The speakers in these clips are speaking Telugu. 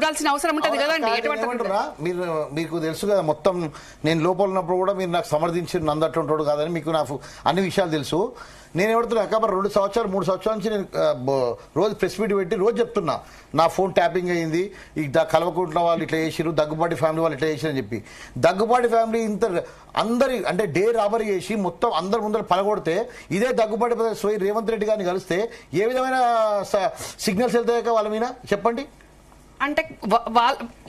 ఉండాల్సిన అవసరం ఉంటది కదండి. మీకు తెలుసు కదా మొత్తం నేను లోపల ఉన్నప్పుడు కూడా మీరు నాకు సమర్థించి నందట్టుంటాడు కాదని మీకు నాకు అన్ని విషయాలు తెలుసు. నేను ఎవడుతున్నా కాబట్టి 2 సంవత్సరాలు 3 సంవత్సరాల నుంచి నేను రోజు ప్రెస్ మీట్ పెట్టి రోజు చెప్తున్నా నా ఫోన్ ట్యాపింగ్ అయింది, ఈ కలవకుంటున్న వాళ్ళు ఇట్లా చేసిరు, దగ్గుబాటి ఫ్యామిలీ వాళ్ళు ఇట్లా చేసిరు అని చెప్పి. దగ్గుబాటి ఫ్యామిలీ ఇంత అందరి అంటే డే రాబరీ చేసి మొత్తం అందరి ముందర పలగొడితే ఇదే దగ్గుబాటి రేవంత్ రెడ్డి గారిని కలిస్తే ఏ విధమైన సిగ్నల్స్ వెళ్తాయి వాళ్ళ మీద చెప్పండి. అంటే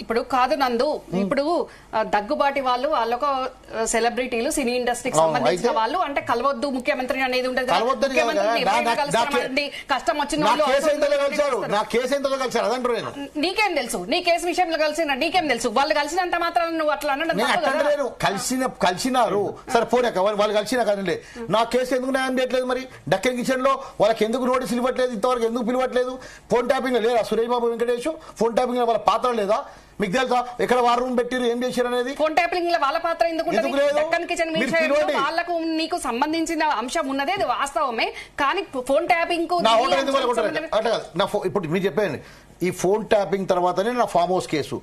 ఇప్పుడు కాదు నందు, ఇప్పుడు దగ్గుబాటి వాళ్ళొక సెలబ్రిటీలు, సినీ ఇండస్ట్రీకి సంబంధించిన వాళ్ళు. అంటే కలవద్దు ముఖ్యమంత్రి అనేది ఉంటుంది. కష్టం వచ్చిన నీకేం తెలుసు? నీ కేసు విషయంలో కలిసిన నీకేం తెలుసు? వాళ్ళు కలిసినంత మాత్రం నువ్వు అట్లా అనడం కలిసినారు సరే పోరాక వాళ్ళు కలిసినా కదండి. నా కేసు ఎందుకు న్యాయం చేయట్లేదు? మరి డక్కన్ కిచెన్ లో వాళ్ళకి ఎందుకు నోటీసులు ఇవ్వట్లేదు? ఇంతవరకు ఎందుకు పిలవట్లేదు? ఫోన్ ట్యాపింగ్ లేదా సురేష్ బాబు వెంకటేష్? ఫోన్ ట్యాపింగ్ వాళ్ళ పాత్ర లేదా? మీకు తెలుసా ఎక్కడ వార్ రూమ్ పెట్టిరు, ఏం చేశారు అనేది? ఫోన్ ట్యాపింగ్ వాళ్ళ పాత్ర ఎందుకు? డక్కన్ కిచెన్ వాళ్ళకు నీకు సంబంధించిన అంశం ఉన్నదే వాస్తవమే, కానీ ఫోన్ ట్యాపింగ్ ఇప్పుడు మీరు చెప్పండి. ఈ ఫోన్ ట్యాపింగ్ తర్వాతనే నా ఫామ్ హౌస్ కేసు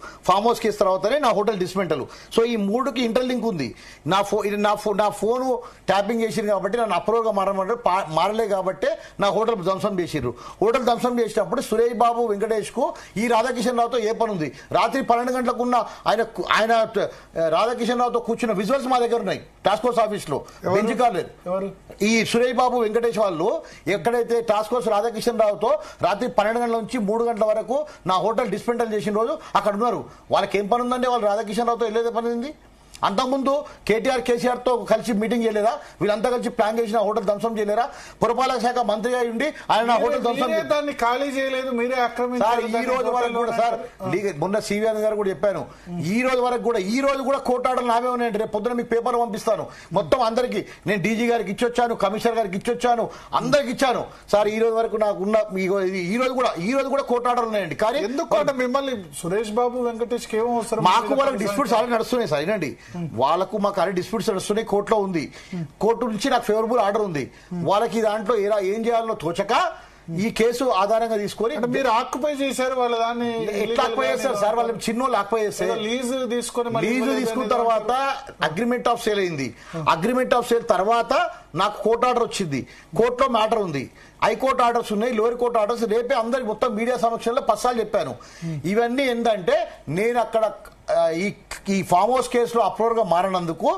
తర్వాతనే నా హోటల్ డిస్మెంటల్. సో ఈ మూడుకి ఇంటర్లింక్ ఉంది. నా ఫోను ట్యాపింగ్ చేసిరు కాబట్టి నన్ను అప్రూవ్గా మారలే కాబట్టి నా హోటల్ ధ్వంసం చేసిర్రు. హోటల్ ధ్వంసం చేసినప్పుడు సురేష్ బాబు వెంకటేష్ కు ఈ రాధాకిషన్ రావుతో ఏ పని ఉంది? రాత్రి 12 గంటలకు ఉన్న ఆయన రాధాకిషన్ రావుతో కూర్చున్న విజువల్స్ మా దగ్గర ఉన్నాయి టాస్క్ ఫోర్స్ ఆఫీస్ లో. బెంచ్ కాలేదు ఈ సురేష్ బాబు వెంకటేష్ వాళ్ళు ఎక్కడైతే టాస్క్ ఫోర్స్ రాధాకిషన్ రావుతో రాత్రి 12 గంటల నుంచి 3 గంటల వరకు నా హోటల్ డిస్మెంటల్ చేసిన రోజు అక్కడ ఉన్నారు. వాళ్ళకి ఏం పని ఉందండి? వాళ్ళు రాధాకిషన్ రావుతో వెళ్ళేదే పని ఉంది. అంతకుముందు కేటీఆర్ కేసీఆర్ తో కలిసి మీటింగ్ చేయలేదా? వీళ్ళంతా కలిసి ప్లాన్ చేసిన హోటల్ ధ్వంసం చేయలేరా? పురపాలక శాఖ మంత్రిగా ఉండి ఆయన హోటల్ ధ్వంసం దాన్ని ఖాళీ చేయలేదు, మీరే ఆక్రమించారు. ఈ రోజు వరకు కూడా సార్ మొన్న సివిఆర్ గారు కూడా చెప్పాను, ఈ రోజు కూడా కోర్టు ఆర్డర్లు నావే ఉన్నాయండి. రేపు పొద్దున మీకు పేపర్ పంపిస్తాను మొత్తం అందరికి. నేను డీజీ గారికి ఇచ్చొచ్చాను, కమిషనర్ గారికి ఇచ్చొచ్చాను, అందరికి ఇచ్చాను సార్. ఈ రోజు వరకు నాకు ఉన్న ఈ రోజు కూడా కోర్టు ఆర్డర్లు ఉన్నాయండి. కానీ ఎందుకు మిమ్మల్ని సురేష్ బాబు వెంకటేష్ ఏమో మాకు వాళ్ళకి డిస్ప్యూట్స్ ఆల్రెడీ నడుస్తున్నాయి సార్. వినండి, వాళ్ళకు మాకు అన్ని డిస్ప్యూట్స్ నడుస్తున్నాయి, కోర్టులో ఉంది. కోర్టు నుంచి నాకు ఫేవరబుల్ ఆర్డర్ ఉంది. వాళ్ళకి దాంట్లో ఏం చేయాలో తోచక ఈ కేసు ఆధారంగా తీసుకొని మీరు ఆక్యుపై చేశారు. వాళ్ళ దాన్ని ఎట్లా ఆక్యుపై చేస్తారు సార్? వాళ్ళు చిన్నోళ్ళు ఆక్యుపై చేస్తారు. లీజు తీసుకున్న తర్వాత అగ్రిమెంట్ ఆఫ్ సేల్ అయింది. అగ్రిమెంట్ ఆఫ్ సేల్ తర్వాత నాకు కోర్టు ఆర్డర్ వచ్చింది. కోర్టులో మ్యాటర్ ఉంది, హైకోర్టు ఆర్డర్స్ ఉన్నాయి, లోయర్ కోర్టు ఆర్డర్స్. రేపే అందరికి మొత్తం మీడియా సమక్షంలో పస్సాలు చెప్పాను. ఇవన్నీ ఏంటంటే నేను అక్కడ ఈ ఫామ్ హౌస్ కేసులో అప్రూవర్గా మారినందుకు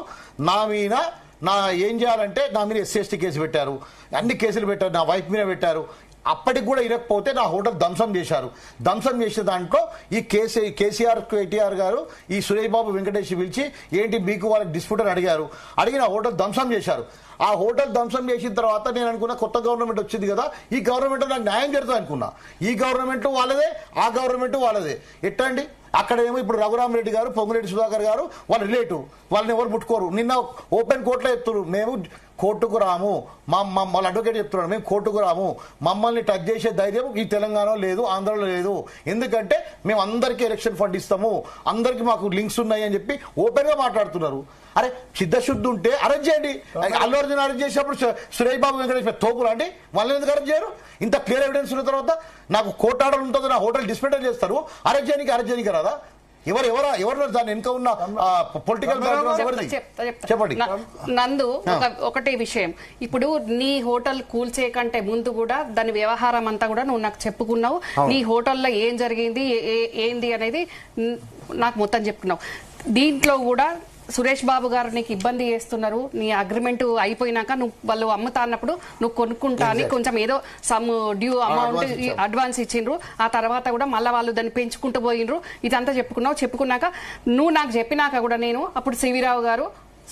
ఏం చేయాలంటే నా మీద SC/ST కేసు పెట్టారు, అన్ని కేసులు పెట్టారు, నా వైఫ్ మీద పెట్టారు. అప్పటికి కూడా ఇరకపోతే నా హోటల్ ధ్వంసం చేశారు. ధ్వంసం చేసే దాంట్లో ఈ కేసీఆర్ కేటీఆర్ గారు ఈ సురేష్ బాబు వెంకటేష్ పిలిచి ఏంటి మీకు వాళ్ళకి డిస్ప్యూట్ అని అడిగిన హోటల్ ధ్వంసం చేశారు. ఆ హోటల్ ధ్వంసం చేసిన తర్వాత నేను అనుకున్నా కొత్త గవర్నమెంట్ వచ్చింది కదా, ఈ గవర్నమెంట్ నాకు న్యాయం జరుగుతుంది అనుకున్నా. ఈ గవర్నమెంట్ వాళ్ళదే, ఆ గవర్నమెంట్ వాళ్ళదే. ఎట్లా అండి? అక్కడేమో ఇప్పుడు రఘురామరెడ్డి గారు, పొంగులేటి సుధాకర్ గారు వాళ్ళ రిలేటివ్, వాళ్ళని ఎవరు ముట్టుకోరు. నిన్న ఓపెన్ కోర్టులో చెప్తున్నారు మేము కోర్టుకు రాము, వాళ్ళ అడ్వకేట్ చెప్తున్నారు మేము కోర్టుకు రాము, మమ్మల్ని టచ్ చేసే ధైర్యం ఈ తెలంగాణలో లేదు, ఆంధ్రలో లేదు. ఎందుకంటే మేము అందరికీ ఎలక్షన్ ఫండ్ ఇస్తాము, అందరికి మాకు లింక్స్ ఉన్నాయి అని చెప్పి ఓపెన్ గా మాట్లాడుతున్నారు. అరే చిత్తశుద్ధి ఉంటే అరెస్ట్ చేయండి. అల్లు అర్జున్ అరెస్ట్ చేసినప్పుడు సురేష్ బాబు వెంకటేష్ తోపులు అండి, వాళ్ళని ఎందుకు అరెస్ట్ చేయరు? ఇంత క్లియర్ ఎవిడెన్స్ ఉన్న తర్వాత నాకు కోర్టు ఆర్డర్ ఉంటుంది, నా హోటల్ డిస్మెంటల్ చేస్తారు, అరెస్ట్ చేయడానికి రాదా? ఎవరు దాని వెనుక ఉన్న పొలిటికల్ చెప్పండి. నందు ఒకటి విషయం, ఇప్పుడు నీ హోటల్ కూల్చే కంటే ముందు కూడా దాని వ్యవహారం అంతా కూడా నువ్వు నాకు చెప్పుకున్నావు. నీ హోటల్లో ఏం జరిగింది ఏంది అనేది నాకు మొత్తం చెప్పుకున్నావు. దీంట్లో కూడా సురేష్ బాబు గారు నీకు ఇబ్బంది చేస్తున్నారు, నీ అగ్రిమెంట్ అయిపోయినాక నువ్వు వాళ్ళు అమ్ముతా అన్నప్పుడు నువ్వు కొనుక్కుంటా అని కొంచెం ఏదో సమ్ డ్యూ అమౌంట్ అడ్వాన్స్ ఇచ్చిండ్రు. ఆ తర్వాత కూడా మళ్ళీ వాళ్ళు దాన్ని పెంచుకుంటూ పోయినరు. ఇదంతా చెప్పుకున్నాక నువ్వు నాకు చెప్పినాక కూడా నేను అప్పుడు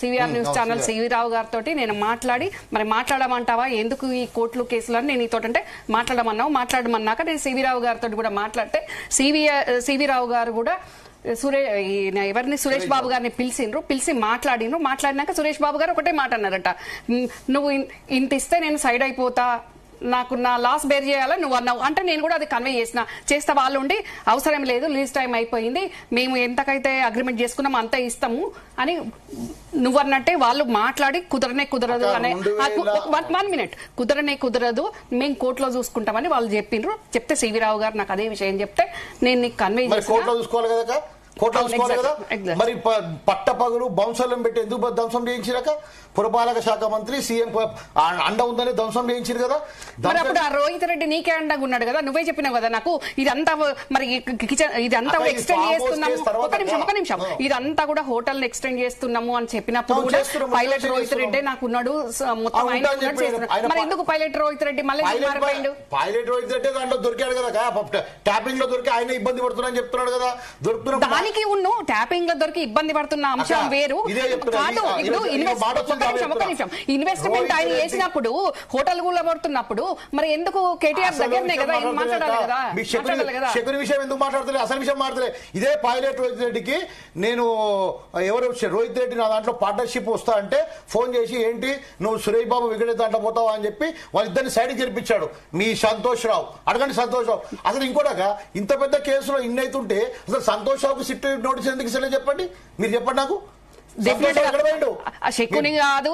సివిఆర్ న్యూస్ ఛానల్ సివిరావు గారితో నేను మరి మాట్లాడమంటావా ఎందుకు ఈ కోర్టులు కేసులు అని నేను నీతో అంటే మాట్లాడమన్నాక నేను సివిరావు గారితో కూడా మాట్లాడితే సివిరావు గారు కూడా సురేష్ బాబు గారిని పిలిచి మాట్లాడినాక సురేష్ బాబు గారు ఒకటే మాట అన్నారట, నువ్వు ఇంత ఇస్తే నేను సైడ్ అయిపోతా, నాకు నా లాస్ బేర్ చేయాలని నువ్వు అన్నావు అంటే నేను కూడా అది కన్వే చేస్తా వాళ్ళు ఉండి అవసరం లేదు లీజ్ టైం అయిపోయింది మేము ఎంతకైతే అగ్రిమెంట్ చేసుకున్నాం అంతే ఇస్తాము అని నువ్వు అన్నట్టే వాళ్ళు మాట్లాడి కుదరదు అనే 1 మినిట్ కుదరదు మేము కోర్టులో చూసుకుంటామని వాళ్ళు చెప్తే సివి రావు గారు నాకు అదే విషయం చెప్తే నేను నీకు కన్వే కోర్టులో చూసుకోవాలి కదా కోర్టులో చూసుకోవాలి కదా మరి పట్టపగలు బౌన్సర్లను పెట్టి ఎందుకు ధ్వంసం చేయించినాక పురపాలక శాఖ మంత్రి సీఎం అండ ఉందని ధ్వంసం చేయించారు కదా మరి అప్పుడు ఆ రోహిత్ రెడ్డి నీకే అండగా ఉన్నాడు కదా నువ్వే చెప్పినావు కదా నాకు ఇదంతా మరి ఇదంతా ఎక్స్టెండ్ చేస్తున్నాము ఒక నిమిషం ఇదంతా కూడా హోటల్ ఎక్స్టెండ్ చేస్తున్నాము అని చెప్పినప్పుడు కూడా పైలట్ రోహిత్ రెడ్డి నాకు ఉన్నాడు మొత్తం ఆయన చేస్తున్నాడు మరి ఎందుకు పైలట్ రోహిత్ రెడ్డి మళ్ళీ మారిపోయిండు పైలట్ రోహిత్ రెడ్డి దాంట్లో దొరికాడు కదా ట్యాపింగ్ లో దొరికి ఆయన ఇబ్బంది పడుతున్నాను చెప్తున్నాడు కదా దొరుకుతున్నా దానికి ఉన్ను ట్యాపింగ్ లో దొరికి ఇబ్బంది పడుతున్న అంశం వేరు కాదు ఇప్పుడు ఇన్వెస్ట్మెంట్ ఆయన చేసినప్పుడు హోటల్ కూడా పడుతున్నప్పుడు మరి ఎందుకు కేటీఆర్ దగ్గరనే కదా మాట్లాడాలి కదా శకుని విషయం ఎందుకు మాట్లాడతలే అసలు విషయం మాట్లాడలే ఇదే పైలట్ రోహిత్ రెడ్డికి నేను ఎవరు రోహిత్ రెడ్డి నా దాంట్లో పార్ట్నర్షిప్ వస్తా అంటే ఫోన్ చేసి ఏంటి నువ్వు సురేష్ బాబు విగడే దాంట్లో పోతావా అని చెప్పి వాళ్ళిద్దరిని సైడ్కి గెలిపించాడు మీ సంతోష్ రావు అడగండి సంతోష్ రావు అసలు ఇంకోటాక ఇంత పెద్ద కేసులో ఇన్ని అవుతుంటే అసలు సంతోష్ రావుకు సిట్ నోటీస్ ఎందుకు ఇస్తలే చెప్పండి మీరు చెప్పండి నాకు శకుని కాదు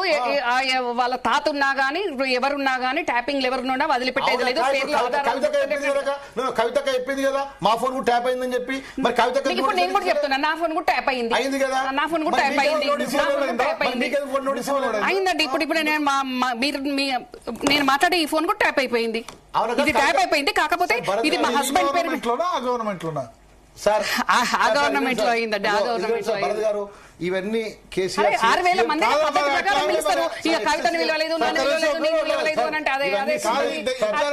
వాళ్ళ తాత ఉన్నా గానీ ఎవరున్నా గానీ ట్యాపింగ్ ఎవరున్నా వదిలిపెట్టేది లేదు కవిత చెప్పింది కదా మా ఫోన్ కూడా ట్యాప్ అయిందని చెప్పి మరి కవిత ఇప్పుడు నేను కూడా చెప్తున్నా నా ఫోన్ కూడా ట్యాప్ అయింది అయింది కదా నా ఫోన్ కూడా ట్యాప్ అయింది అయిందండి ఇప్పుడు నేను మాట్లాడే ఈ ఫోన్ కూడా ట్యాప్ అయిపోయింది ఇది ట్యాప్ అయిపోయింది కాకపోతే ఇది మా హస్బెండ్ పేరు గవర్నమెంట్ లోనా సార్ ఆ గవర్నమెంట్ లో అయిందండి ఆ గవర్నమెంట్ లో భరత్ గారు ఇవన్నీ కేసీఆర్ 6,000 మంది పద్ధతి ప్రకారం పిలుస్తారు ఇక కవితను విలువలేదు నన్ను విలువలేదు నీకు విలువలేదు అని అంటే అదే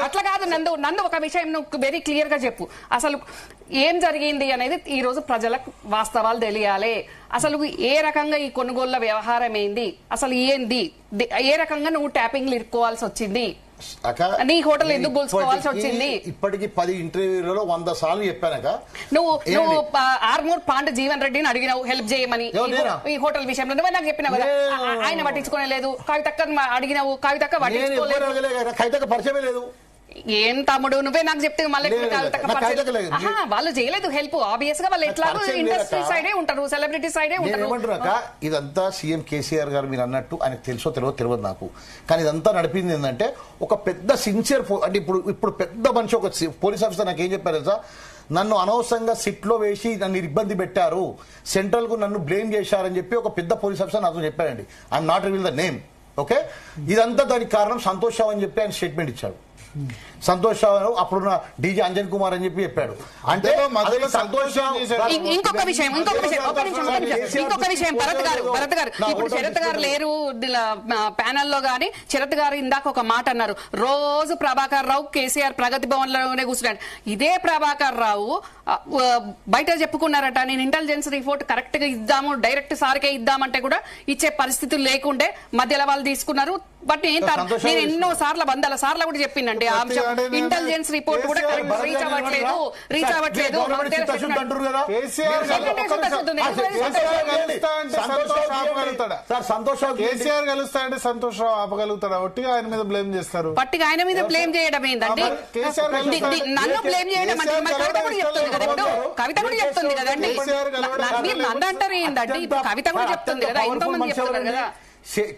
అట్లా కాదు నందు ఒక విషయం నువ్వు వెరీ క్లియర్ గా చెప్పు అసలు ఏం జరిగింది అనేది ఈ రోజు ప్రజలకు వాస్తవాలు తెలియాలి అసలు ఏ రకంగా ఈ కొనుగోళ్ల వ్యవహారం ఏంది అసలు ఏంది ఏ రకంగా నువ్వు ట్యాపింగ్లు ఇరుక్కోవాల్సి వచ్చింది నీ హోటల్ ఎందుకు గోల్చుకోవాల్సి వచ్చింది ఇప్పటికి 10 ఇంటర్వ్యూలలో 100 సార్లు చెప్పానక నువ్వు ఆర్మూర్ పాండ్ జీవన్ రెడ్డిని అడిగినావు హెల్ప్ చేయమని ఈ హోటల్ విషయంలో నువ్వే నాకు చెప్పినావు కదా ఆయన పట్టించుకోలేదు కవితక్క అడిగినావు కవితక్క పట్టించుకోలేదు కవితక్క పరిచయమే లేదు ఏం తమ్ముడు నువ్వే నాకు చెప్తే మళ్ళీ వాళ్ళు చేయలేదు హెల్ప్ ఆబ్వియస్ గా వాళ్ళు ఎట్లా ఇండస్ట్రీ సైడే ఉంటారు సెలబ్రిటీ సైడే ఉంటారు ఇదంతా సీఎం కేసీఆర్ గారు మీరు అన్నట్టు ఆయనకు తెలుసో తెలియదు నాకు కానీ ఇదంతా నడిపింది ఏంటంటే ఒక పెద్ద సిన్సియర్ అంటే ఇప్పుడు పెద్ద మనిషి ఒక పోలీస్ ఆఫీసర్ నాకు ఏం చెప్పారు తెలుసా నన్ను అనవసరంగా సిట్ లో వేసి నన్ను ఇబ్బంది పెట్టారు సెంట్రల్ కు నన్ను బ్లేమ్ చేశారని చెప్పి ఒక పెద్ద పోలీస్ ఆఫీసర్ నాతో చెప్పారండి I'm not reveal the name okay ఇదంతా దానికి కారణం సంతోష్ రావు అని చెప్పి ఆయన స్టేట్మెంట్ ఇచ్చాడు సంతోష్ రావు అప్పుడున్న డీజీ అంజన్ కుమార్ అని చెప్పి చెప్పాడు అంటే సంతోష్ ఇంకొక విషయం భరత్ గారు ఇప్పుడు శరత్ గారు లేరు ప్యానెల్ లో గానీ శరత్ గారు ఇందాక ఒక మాట అన్నారు రోజు ప్రభాకర్ రావు కేసీఆర్ ప్రగతి భవన్ లోనే కూర్చున్నాడు ఇదే ప్రభాకర్ రావు బయట చెప్పుకున్నారట నేను ఇంటెలిజెన్స్ రిపోర్ట్ కరెక్ట్ గా ఇద్దాము డైరెక్ట్ సార్కే ఇద్దామంటే కూడా ఇచ్చే పరిస్థితులు లేకుండే మధ్యలో వాళ్ళు తీసుకున్నారు బట్ నేను ఎన్నో సార్లు 100 సార్లు కూడా చెప్పిందండి ఇంటెలిజెన్స్ రిపోర్ట్ కూడా రీచ్ అవ్వట్లేదు కేసీఆర్ గెలుస్తా అంటే సంతోష్ రావు ఆపగలుగుతాడు ఒకటి ఆయన మీద బ్లేమ్ చేస్తారు పట్టిగా ఆయన మీద బ్లేమ్ చేయడం ఏంటండి నన్ను బ్లేమ్ చేయడం అంటే కవిత కూడా చెప్తుంది కదా ఇప్పుడు కవిత కూడా చెప్తుంది కదండి మీరు నన్ను అంటారు ఏంటంటే ఇప్పుడు కవిత కూడా చెప్తుంది కదా ఎంతో మంది చెప్తున్నారు కదా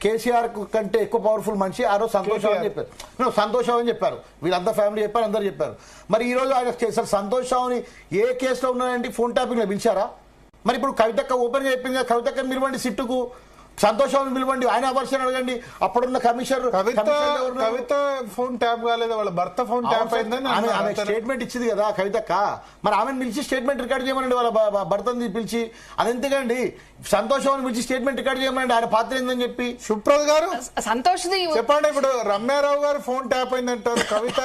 కేసీఆర్ కంటే ఎక్కువ పవర్ఫుల్ మనిషి ఆ రోజు సంతోషం అని చెప్పారు సంతోషం అని చెప్పారు వీళ్ళంతా ఫ్యామిలీ చెప్పారు అందరు చెప్పారు మరి ఈ రోజు ఆయన సంతోషం ఏ కేసులో ఉన్నాయండి ఫోన్ ట్యాపింగ్ లో పిలిచారా మరి ఇప్పుడు కవితక్క ఓపెన్ గా చెప్పింది కవితక్క పిలవండి సిట్టుకు సంతోషం పిలవండి ఆయన వర్షన్ అడగండి అప్పుడున్న కమిషనర్ కవిత ఫోన్ ట్యాప్ కాలేదు వాళ్ళ భర్త ఫోన్ ట్యాప్ అయిందని ఆమె స్టేట్మెంట్ ఇచ్చింది కదా కవితక్క మరి ఆమెను పిలిచి స్టేట్మెంట్ రికార్డ్ చేయమనండి వాళ్ళ భర్తని పిలిచి అదెంతకండి సంతోషం పిలిచి స్టేట్మెంట్ రికార్డ్ చేయమనండి ఆయన పాత్ర ఏందని చెప్పి సుప్రభ గారు సంతోష్ చెప్పండి ఇప్పుడు రమ్యారావు గారు ఫోన్ ట్యాప్ అయిందంటారు కవిత